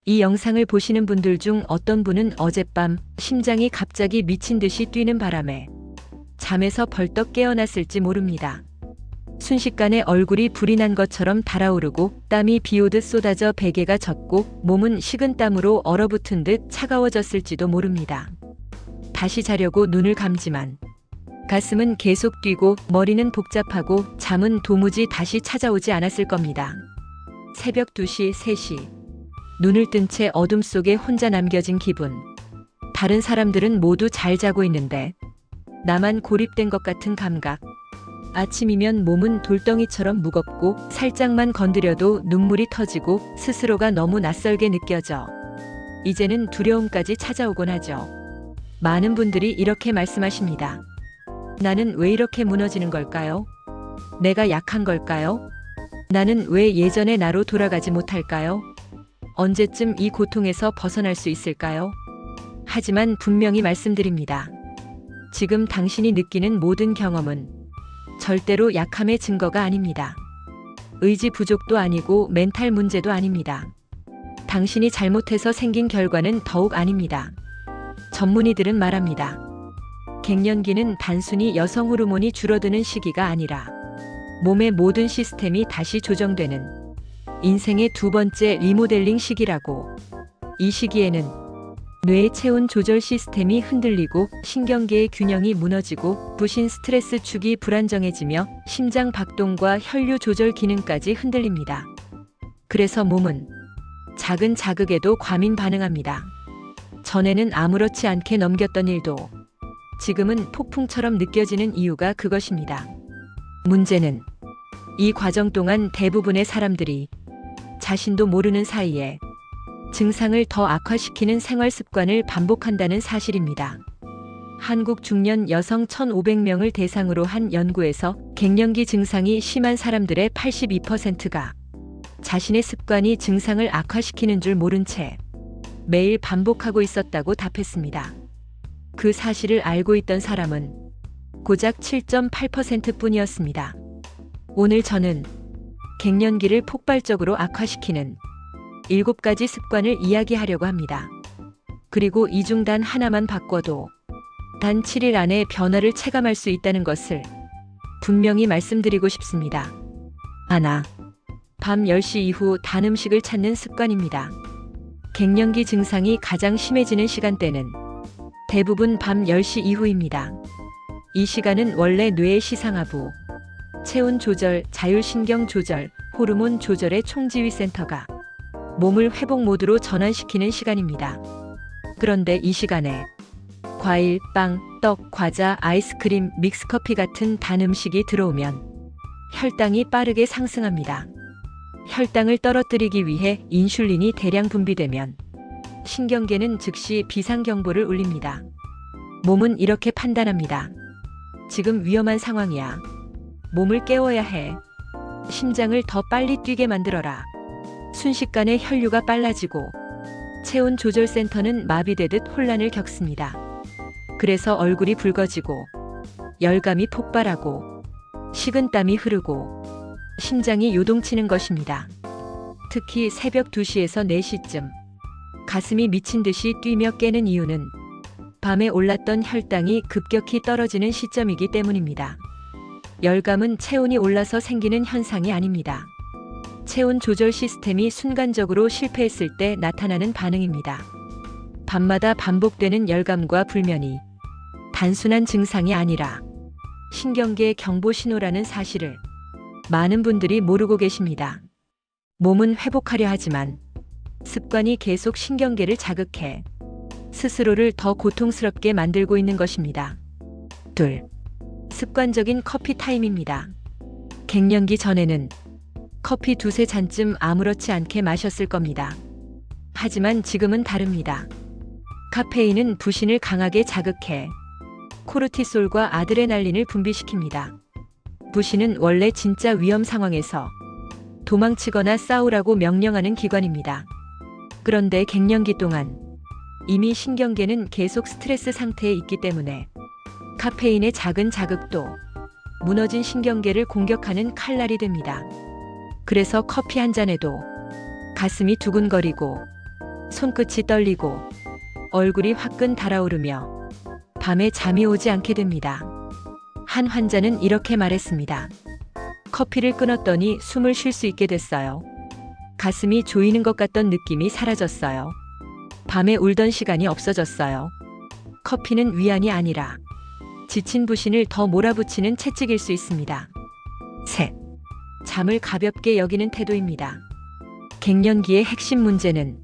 이 영상을 보시는 분들 중 어떤 분은 어젯밤 심장이 갑자기 미친 듯이 뛰는 바람에 잠에서 벌떡 깨어났을지 모릅니다. 순식간에 얼굴이 불이 난 것처럼 달아오르고 땀이 비오듯 쏟아져 베개가 젖고 몸은 식은 땀으로 얼어붙은 듯 차가워졌을지도 모릅니다. 다시 자려고 눈을 감지만 가슴은 계속 뛰고 머리는 복잡하고 잠은 도무지 다시 찾아오지 않았을 겁니다. 새벽 2시, 3시. 눈을 뜬 채 어둠 속에 혼자 남겨진 기분. 다른 사람들은 모두 잘 자고 있는데 나만 고립된 것 같은 감각. 아침이면 몸은 돌덩이처럼 무겁고 살짝만 건드려도 눈물이 터지고 스스로가 너무 낯설게 느껴져 이제는 두려움까지 찾아오곤 하죠. 많은 분들이 이렇게 말씀하십니다. 나는 왜 이렇게 무너지는 걸까요? 내가 약한 걸까요? 나는 왜 예전의 나로 돌아가지 못할까요? 언제쯤 이 고통에서 벗어날 수 있을까요? 하지만 분명히 말씀드립니다. 지금 당신이 느끼는 모든 경험은 절대로 약함의 증거가 아닙니다. 의지 부족도 아니고 멘탈 문제도 아닙니다. 당신이 잘못해서 생긴 결과는 더욱 아닙니다. 전문의들은 말합니다. 갱년기는 단순히 여성 호르몬이 줄어드는 시기가 아니라 몸의 모든 시스템이 다시 조정되는 인생의 두 번째 리모델링 시기라고. 이 시기에는 뇌의 체온 조절 시스템이 흔들리고 신경계의 균형이 무너지고 부신 스트레스 축이 불안정해지며 심장 박동과 혈류 조절 기능까지 흔들립니다. 그래서 몸은 작은 자극에도 과민 반응합니다. 전에는 아무렇지 않게 넘겼던 일도 지금은 폭풍처럼 느껴지는 이유가 그것입니다. 문제는 이 과정 동안 대부분의 사람들이 자신도 모르는 사이에 증상을 더 악화시키는 생활 습관을 반복한다는 사실입니다. 한국 중년 여성 1,500명을 대상으로 한 연구에서 갱년기 증상이 심한 사람들의 82%가 자신의 습관이 증상을 악화시키는 줄 모른 채 매일 반복하고 있었다고 답했습니다. 그 사실을 알고 있던 사람은 고작 7.8%뿐이었습니다. 오늘 저는 갱년기를 폭발적으로 악화시키는 7가지 습관을 이야기하려고 합니다. 그리고 이 중 단 하나만 바꿔도 단 7일 안에 변화를 체감할 수 있다는 것을 분명히 말씀드리고 싶습니다. 하나, 밤 10시 이후 단 음식을 찾는 습관입니다. 갱년기 증상이 가장 심해지는 시간대는 대부분 밤 10시 이후입니다. 이 시간은 원래 뇌의 시상하부, 체온 조절, 자율신경 조절, 호르몬 조절의 총지휘 센터가 몸을 회복 모드로 전환시키는 시간입니다. 그런데 이 시간에 과일, 빵, 떡, 과자, 아이스크림, 믹스커피 같은 단 음식이 들어오면 혈당이 빠르게 상승합니다. 혈당을 떨어뜨리기 위해 인슐린이 대량 분비되면 신경계는 즉시 비상경보를 울립니다. 몸은 이렇게 판단합니다. 지금 위험한 상황이야. 몸을 깨워야 해. 심장을 더 빨리 뛰게 만들어라. 순식간에 혈류가 빨라지고 체온 조절 센터는 마비되듯 혼란을 겪습니다. 그래서 얼굴이 붉어지고 열감이 폭발하고 식은땀이 흐르고 심장이 요동치는 것입니다. 특히 새벽 2시에서 4시쯤 가슴이 미친 듯이 뛰며 깨는 이유는 밤에 올랐던 혈당이 급격히 떨어지는 시점이기 때문입니다. 열감은 체온이 올라서 생기는 현상이 아닙니다. 체온 조절 시스템이 순간적으로 실패했을 때 나타나는 반응입니다. 밤마다 반복되는 열감과 불면이 단순한 증상이 아니라 신경계 경보 신호라는 사실을 많은 분들이 모르고 계십니다. 몸은 회복하려 하지만 습관이 계속 신경계를 자극해 스스로를 더 고통스럽게 만들고 있는 것입니다. 둘, 습관적인 커피 타임입니다. 갱년기 전에는 커피 2~3잔쯤 아무렇지 않게 마셨을 겁니다. 하지만 지금은 다릅니다. 카페인은 부신을 강하게 자극해 코르티솔과 아드레날린을 분비시킵니다. 부신은 원래 진짜 위험 상황에서 도망치거나 싸우라고 명령하는 기관입니다. 그런데 갱년기 동안 이미 신경계는 계속 스트레스 상태에 있기 때문에 카페인의 작은 자극도 무너진 신경계를 공격하는 칼날이 됩니다. 그래서 커피 한 잔에도 가슴이 두근거리고 손끝이 떨리고 얼굴이 화끈 달아오르며 밤에 잠이 오지 않게 됩니다. 한 환자는 이렇게 말했습니다. 커피를 끊었더니 숨을 쉴 수 있게 됐어요. 가슴이 조이는 것 같던 느낌이 사라졌어요. 밤에 울던 시간이 없어졌어요. 커피는 위안이 아니라 지친 부신을 더 몰아붙이는 채찍일 수 있습니다. 셋. 잠을 가볍게 여기는 태도입니다. 갱년기의 핵심 문제는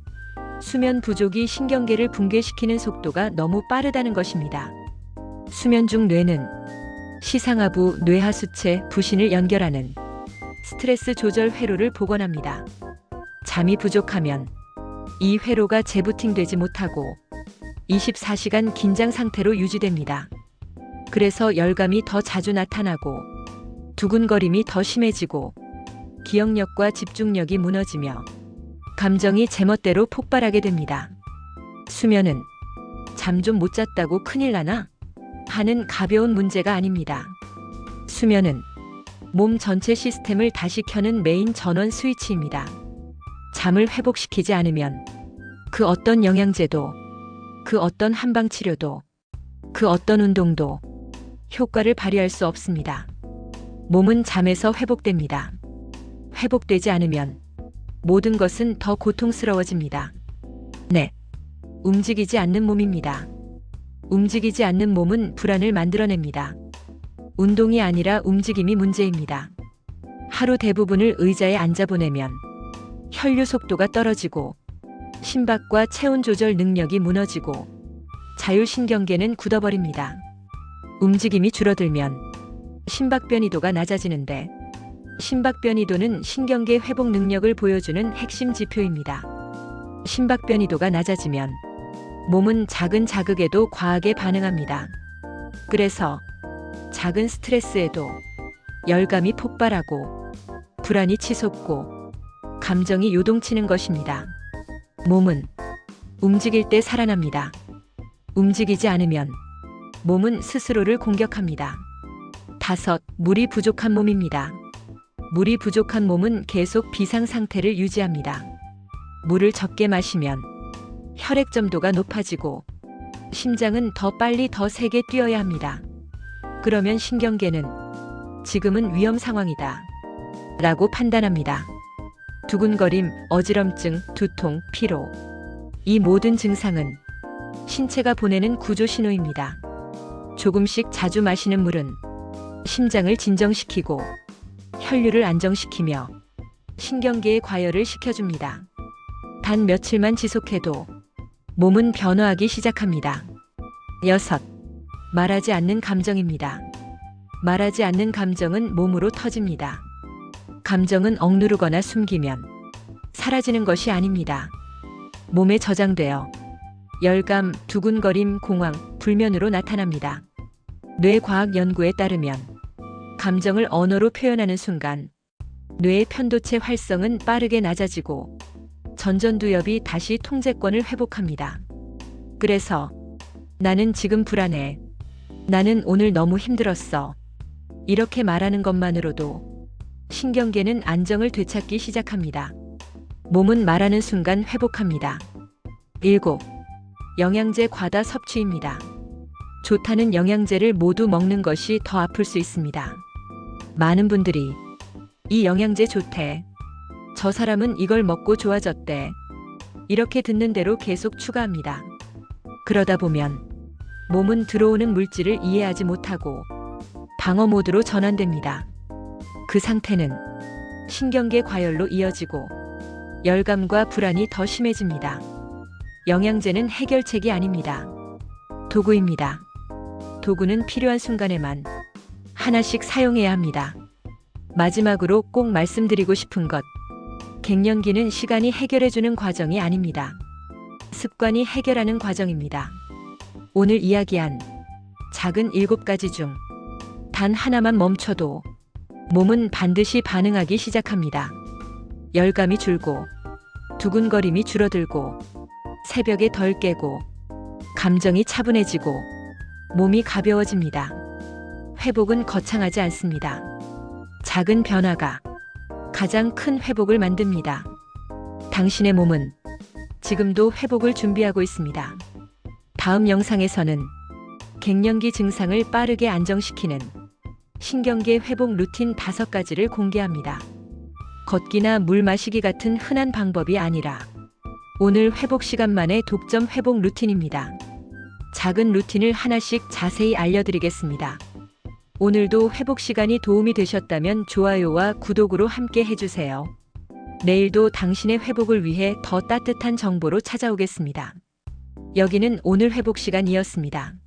수면 부족이 신경계를 붕괴시키는 속도가 너무 빠르다는 것입니다. 수면 중 뇌는 시상하부, 뇌하수체, 부신을 연결하는 스트레스 조절 회로를 복원합니다. 잠이 부족하면 이 회로가 재부팅되지 못하고 24시간 긴장 상태로 유지됩니다. 그래서 열감이 더 자주 나타나고 두근거림이 더 심해지고 기억력과 집중력이 무너지며 감정이 제멋대로 폭발하게 됩니다. 수면은 잠 좀 못 잤다고 큰일 나나? 하는 가벼운 문제가 아닙니다. 수면은 몸 전체 시스템을 다시 켜는 메인 전원 스위치입니다. 잠을 회복시키지 않으면 그 어떤 영양제도, 그 어떤 한방치료도, 그 어떤 운동도 효과를 발휘할 수 없습니다. 몸은 잠에서 회복됩니다. 회복되지 않으면 모든 것은 더 고통스러워집니다. 네. 움직이지 않는 몸입니다. 움직이지 않는 몸은 불안을 만들어냅니다. 운동이 아니라 움직임이 문제입니다. 하루 대부분을 의자에 앉아 보내면 혈류 속도가 떨어지고 심박과 체온 조절 능력이 무너지고 자율신경계는 굳어버립니다. 움직임이 줄어들면 심박 변이도가 낮아지는데 심박 변이도는 신경계 회복 능력을 보여주는 핵심 지표입니다. 심박 변이도가 낮아지면 몸은 작은 자극에도 과하게 반응합니다. 그래서 작은 스트레스에도 열감이 폭발하고 불안이 치솟고 감정이 요동치는 것입니다. 몸은 움직일 때 살아납니다. 움직이지 않으면 몸은 스스로를 공격합니다. 5. 물이 부족한 몸입니다. 물이 부족한 몸은 계속 비상 상태를 유지합니다. 물을 적게 마시면 혈액 점도가 높아지고 심장은 더 빨리 더 세게 뛰어야 합니다. 그러면 신경계는 지금은 위험 상황이다 라고 판단합니다. 두근거림, 어지럼증, 두통, 피로. 이 모든 증상은 신체가 보내는 구조 신호입니다. 조금씩 자주 마시는 물은 심장을 진정시키고 혈류를 안정시키며 신경계의 과열을 시켜줍니다. 단 며칠만 지속해도 몸은 변화하기 시작합니다. 6. 말하지 않는 감정입니다. 말하지 않는 감정은 몸으로 터집니다. 감정은 억누르거나 숨기면 사라지는 것이 아닙니다. 몸에 저장되어 열감, 두근거림, 공황, 불면으로 나타납니다. 뇌과학 연구에 따르면 감정을 언어로 표현하는 순간 뇌의 편도체 활성은 빠르게 낮아지고 전전두엽이 다시 통제권을 회복합니다. 그래서 나는 지금 불안해. 나는 오늘 너무 힘들었어. 이렇게 말하는 것만으로도 신경계는 안정을 되찾기 시작합니다. 몸은 말하는 순간 회복합니다. 7. 영양제 과다 섭취입니다. 좋다는 영양제를 모두 먹는 것이 더 아플 수 있습니다. 많은 분들이 이 영양제 좋대. 저 사람은 이걸 먹고 좋아졌대. 이렇게 듣는 대로 계속 추가합니다. 그러다 보면 몸은 들어오는 물질을 이해하지 못하고 방어 모드로 전환됩니다. 그 상태는 신경계 과열로 이어지고 열감과 불안이 더 심해집니다. 영양제는 해결책이 아닙니다. 도구입니다. 도구는 필요한 순간에만 하나씩 사용해야 합니다. 마지막으로 꼭 말씀드리고 싶은 것. 갱년기는 시간이 해결해주는 과정이 아닙니다. 습관이 해결하는 과정입니다. 오늘 이야기한 작은 7가지 중 단 하나만 멈춰도 몸은 반드시 반응하기 시작합니다. 열감이 줄고 두근거림이 줄어들고 새벽에 덜 깨고 감정이 차분해지고 몸이 가벼워집니다. 회복은 거창하지 않습니다. 작은 변화가 가장 큰 회복을 만듭니다. 당신의 몸은 지금도 회복을 준비하고 있습니다. 다음 영상에서는 갱년기 증상을 빠르게 안정시키는 신경계 회복 루틴 5가지를 공개합니다. 걷기나 물 마시기 같은 흔한 방법이 아니라 오늘 회복 시간만의 독점 회복 루틴입니다. 작은 루틴을 하나씩 자세히 알려드리겠습니다. 오늘도 회복 시간이 도움이 되셨다면 좋아요와 구독으로 함께 해주세요. 내일도 당신의 회복을 위해 더 따뜻한 정보로 찾아오겠습니다. 여기는 오늘 회복 시간이었습니다.